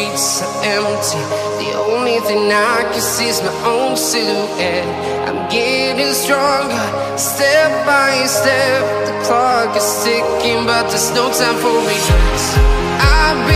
streets are empty. The only thing I can see is my own silhouette. I'm getting stronger, step by step. The clock is ticking, but there's no time for regrets. I've been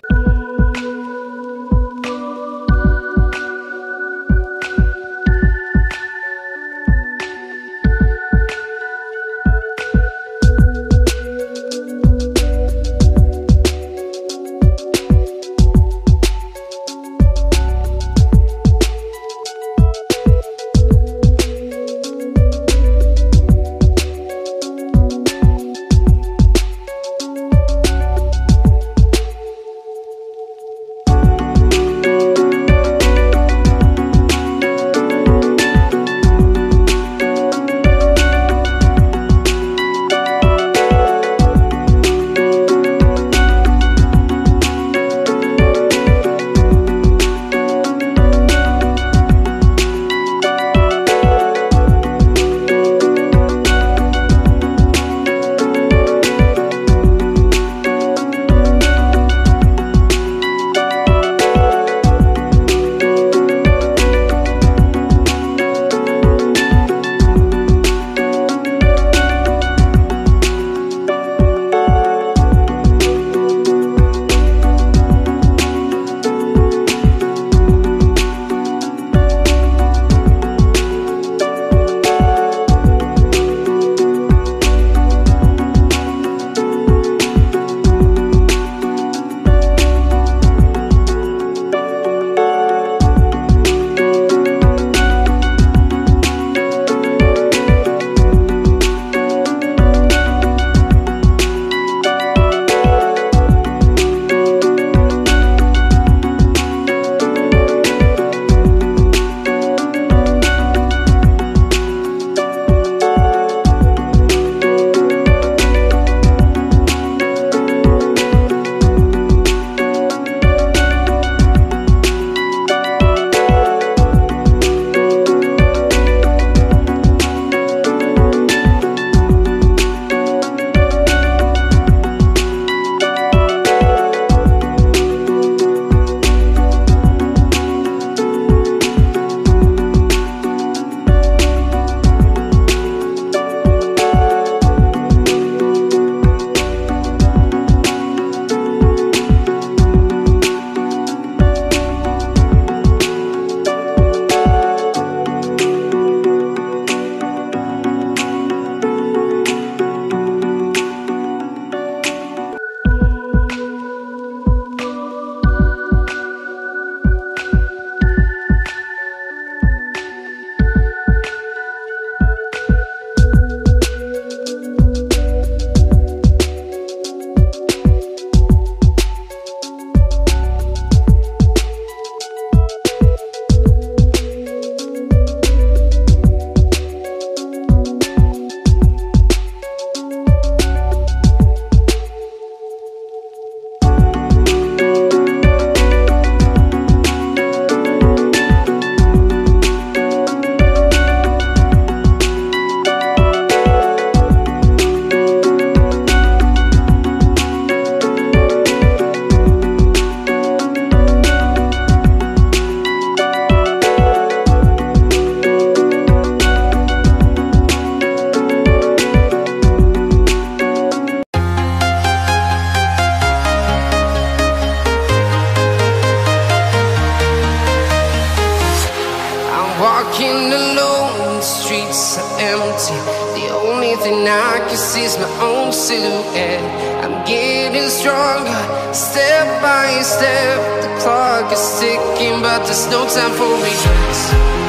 walking alone, the streets are empty. The only thing I can see is my own silhouette. I'm getting stronger, step by step. The clock is ticking, but there's no time for regrets.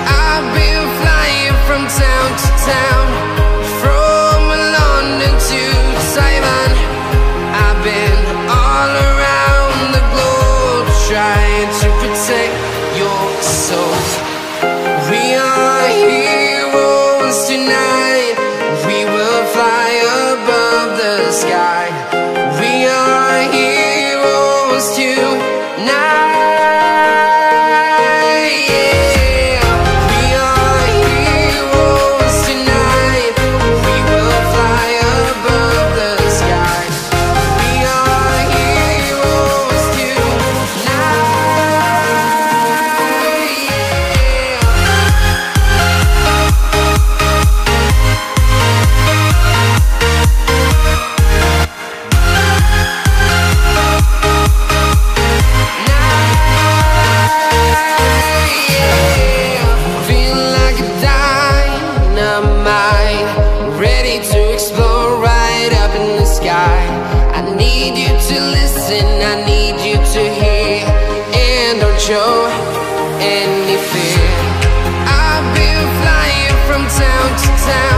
I've been flying from town to town, from London to Taiwan. I've been all around the globe, trying to protect your soul. We are heroes tonight. We will fly above the sky. We are heroes tonight. Yeah. We are heroes tonight. We will fly above the sky. We are heroes tonight. show any fear. I've been flying from town to town.